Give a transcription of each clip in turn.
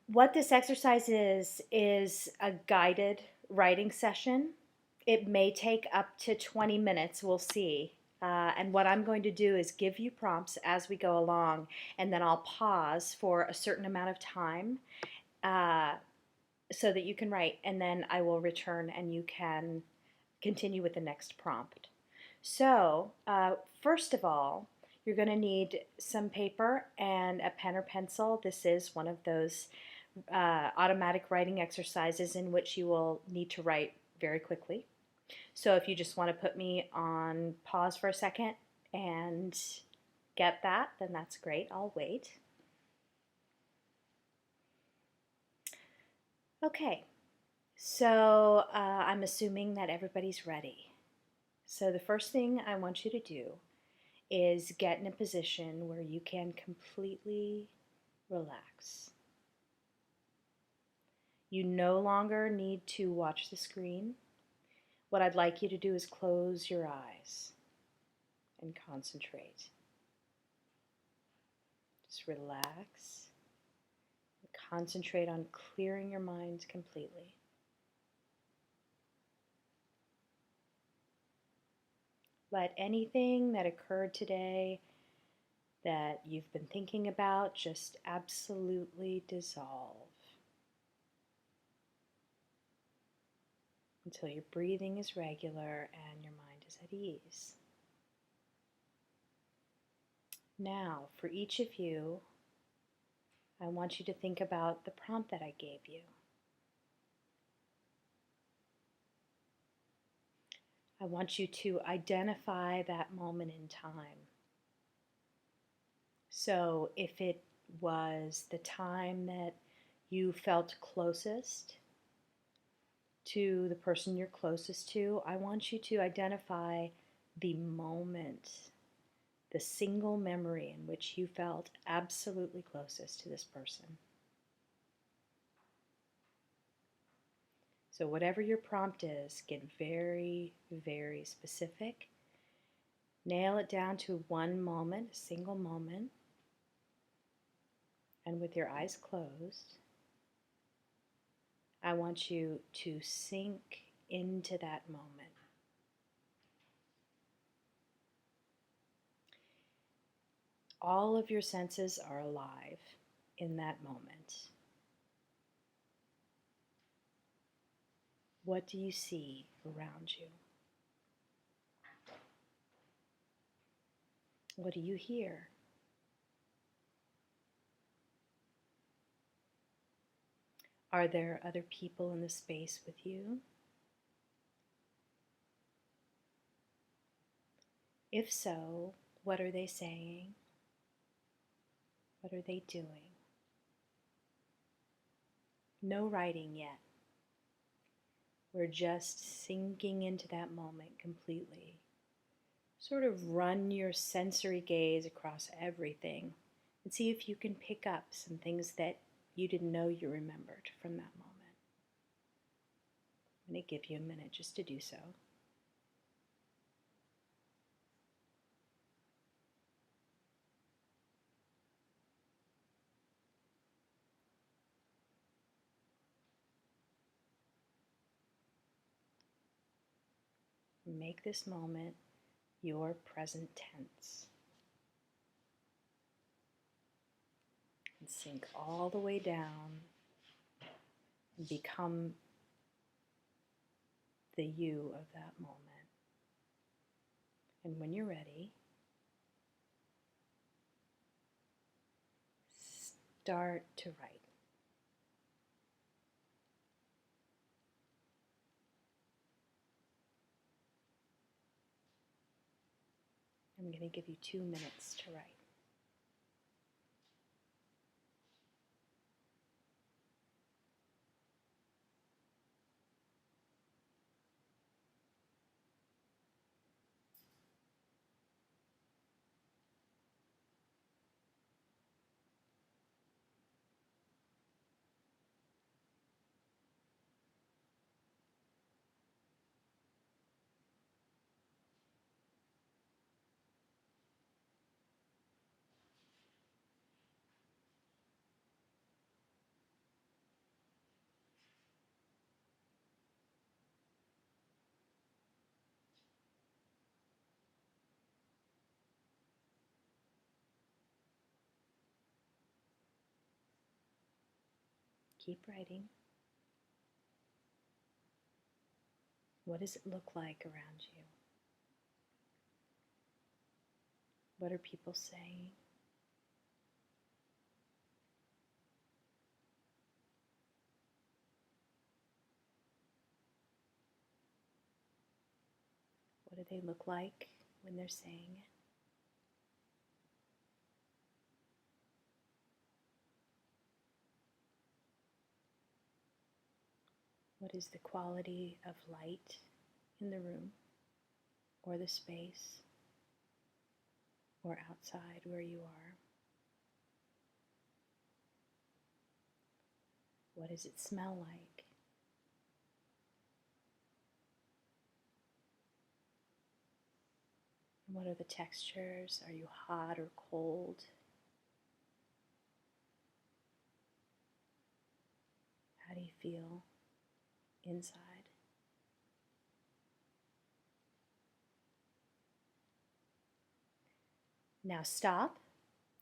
What this exercise is a guided writing session. It may take up to 20 minutes, we'll see. And what I'm going to do is give you prompts as we go along, and then I'll pause for a certain amount of time uh, so that you can write, and then I will return and you can continue with the next prompt. So, first of all, you're going to need some paper and a pen or pencil. This is one of those automatic writing exercises in which you will need to write very quickly. So if you just want to put me on pause for a second and get that, then that's great. I'll wait. Okay, so I'm assuming that everybody's ready. So the first thing I want you to do is get in a position where you can completely relax. You no longer need to watch the screen. What I'd like you to do is close your eyes and concentrate. Just relax and concentrate on clearing your mind completely. Let anything that occurred today that you've been thinking about just absolutely dissolve until your breathing is regular and your mind is at ease. Now, for each of you, I want you to think about the prompt that I gave you. I want you to identify that moment in time. So if it was the time that you felt closest to the person you're closest to, I want you to identify the moment, the single memory in which you felt absolutely closest to this person. So whatever your prompt is, get very, very specific. Nail it down to one moment, a single moment. And with your eyes closed, I want you to sink into that moment. All of your senses are alive in that moment. What do you see around you? What do you hear? Are there other people in the space with you? If so, what are they saying? What are they doing? No writing yet. We're just sinking into that moment completely. Sort of run your sensory gaze across everything and see if you can pick up some things that you didn't know you remembered from that moment. I'm going to give you a minute just to do so. Make this moment your present tense. And sink all the way down and become the you of that moment. And when you're ready, start to write. I'm going to give you 2 minutes to write. Keep writing. What does it look like around you? What are people saying? What do they look like when they're saying it? What is the quality of light in the room or the space or outside where you are? What does it smell like? And what are the textures? Are you hot or cold? How do you feel inside? Now stop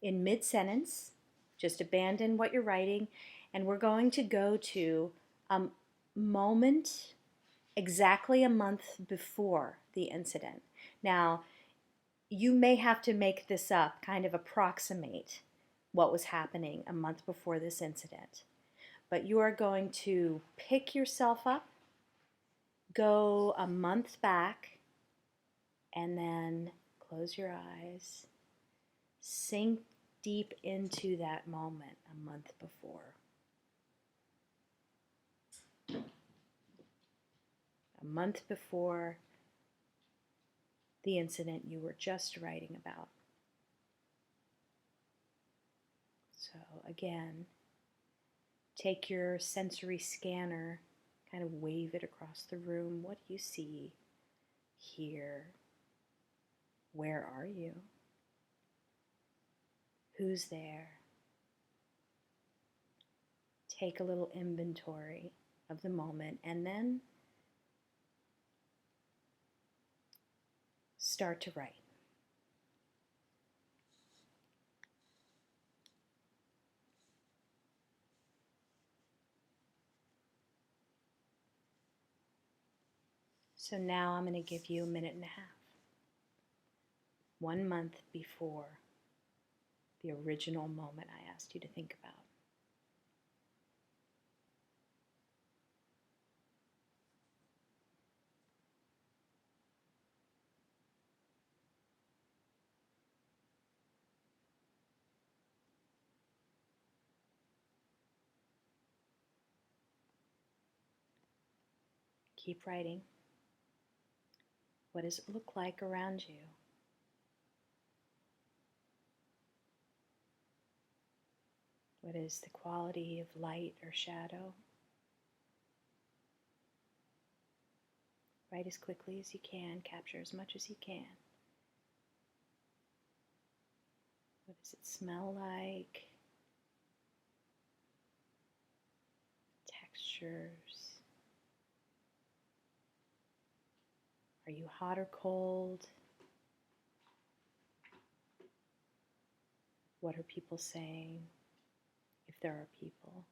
in mid-sentence. Just abandon what you're writing, and we're going to go to a moment exactly a month before the incident. Now, you may have to make this up, kind of approximate what was happening a month before this incident. But you are going to pick yourself up, go a month back, and then close your eyes. Sink deep into that moment a month before. A month before the incident you were just writing about. So again, take your sensory scanner, kind of wave it across the room. What do you see, hear? Where are you? Who's there? Take a little inventory of the moment and then start to write. So now I'm going to give you a minute and a half. 1 month before the original moment I asked you to think about. Keep writing. What does it look like around you? What is the quality of light or shadow? Write as quickly as you can, capture as much as you can. What does it smell like? Textures. Are you hot or cold? What are people saying, if there are people?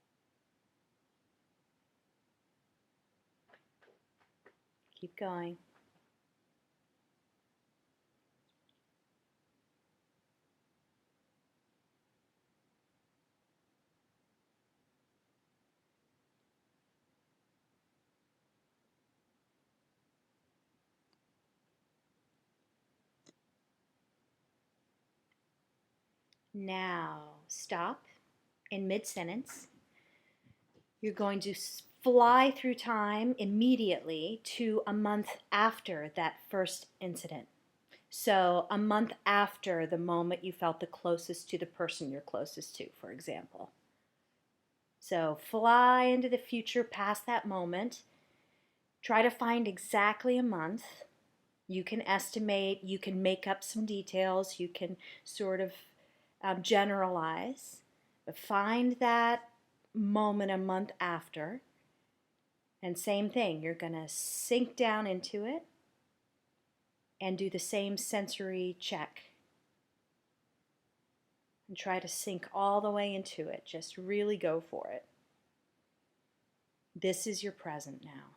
Keep going. Now, stop in mid-sentence. You're going to fly through time immediately to a month after that first incident. So a month after the moment you felt the closest to the person you're closest to, for example. So fly into the future past that moment. Try to find exactly a month. You can estimate, you can make up some details, you can sort of generalize. But find that moment a month after. And same thing, you're going to sink down into it and do the same sensory check. And try to sink all the way into it. Just really go for it. This is your present now.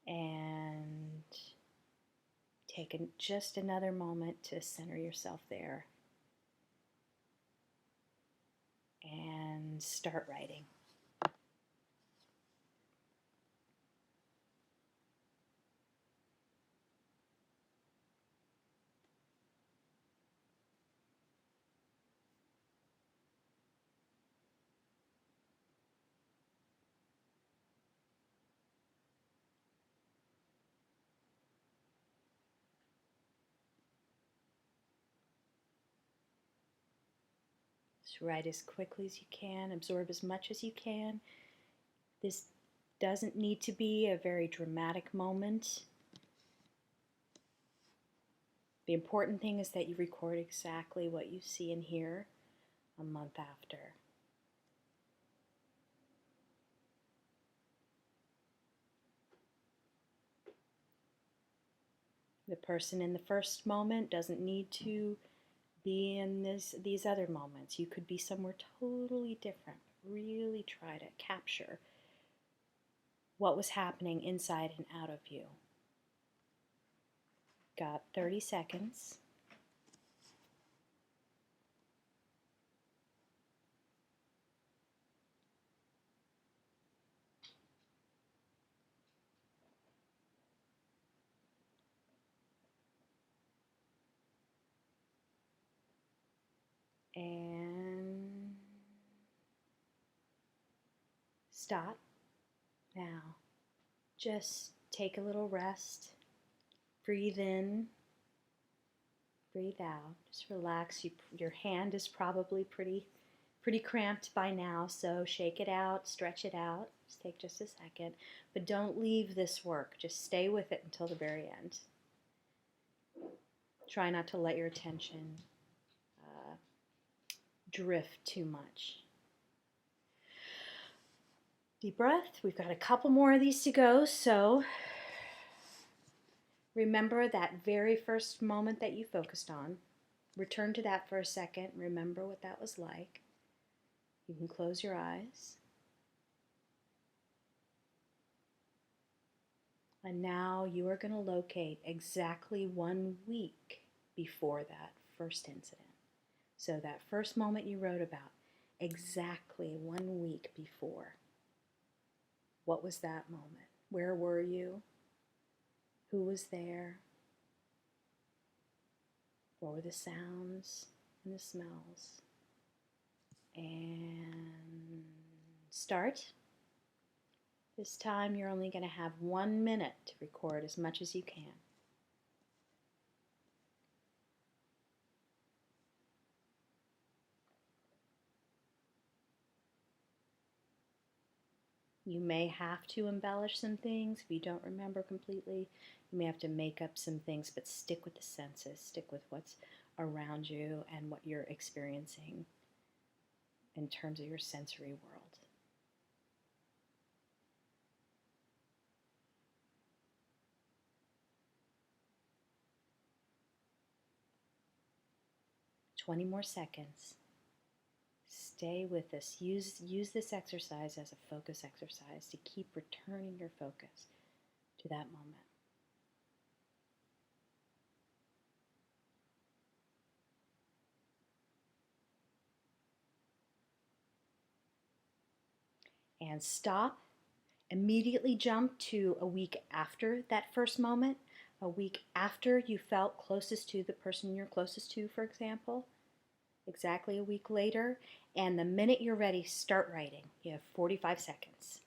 And take just another moment to center yourself there and start writing. Just write as quickly as you can, absorb as much as you can. This doesn't need to be a very dramatic moment. The important thing is that you record exactly what you see and hear a month after. The person in the first moment doesn't need to be in these other moments. You could be somewhere totally different. Really try to capture what was happening inside and out of you. Got 30 seconds. And stop. Now, just take a little rest. Breathe in, breathe out. Just relax. Your hand is probably pretty cramped by now, so shake it out, stretch it out. Just take just a second. But don't leave this work. Just stay with it until the very end. Try not to let your attention drift too much. Deep breath. We've got a couple more of these to go, so remember that very first moment that you focused on. Return to that for a second. Remember what that was like. You can close your eyes. And now you are going to locate exactly 1 week before that first incident. So that first moment you wrote about, exactly 1 week before. What was that moment? Where were you? Who was there? What were the sounds and the smells? And start. This time you're only going to have 1 minute to record as much as you can. You may have to embellish some things if you don't remember completely. You may have to make up some things, but stick with the senses. Stick with what's around you and what you're experiencing in terms of your sensory world. "20 more seconds. Stay with this. Use this exercise as a focus exercise to keep returning your focus to that moment. And stop. Immediately jump to a week after that first moment, a week after you felt closest to the person you're closest to, for example, exactly a week later. And the minute you're ready, start writing. You have 45 seconds.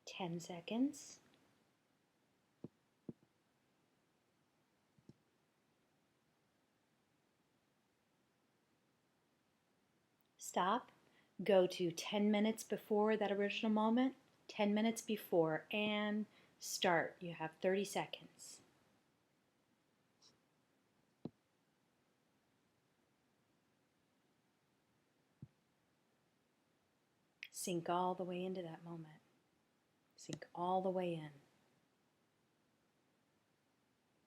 Ten seconds. Stop. Go to 10 minutes before that original moment. 10 minutes before and start. You have 30 seconds. Sink all the way into that moment. Sink all the way in.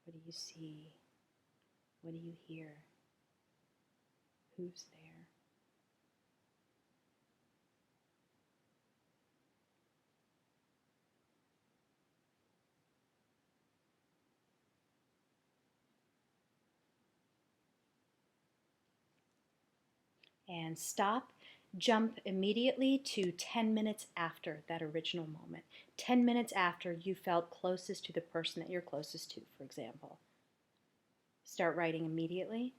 What do you see? What do you hear? Who's there? And stop. Jump immediately to 10 minutes after that original moment. 10 minutes after you felt closest to the person that you're closest to, for example. Start writing immediately.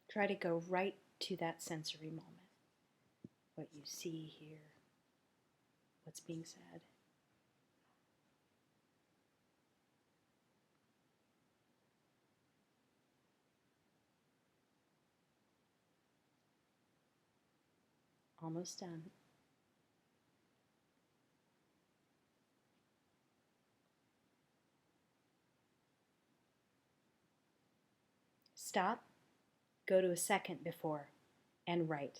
Try to go right to that sensory moment. What you see, hear, what's being said. Almost done. Stop, go to a second before, and write.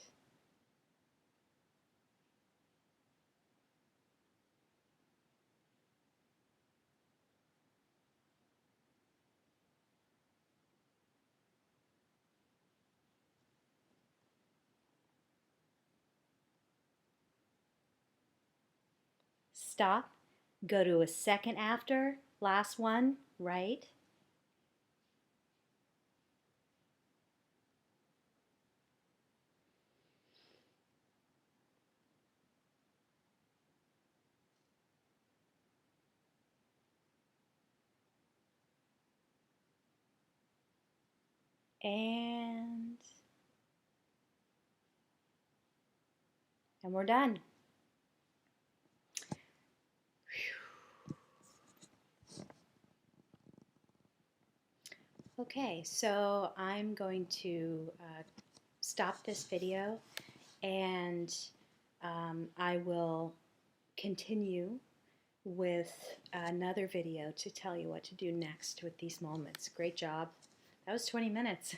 Stop, go to a second after, last one, write. And we're done. Okay, so I'm going to stop this video and I will continue with another video to tell you what to do next with these moments. Great job. That was 20 minutes.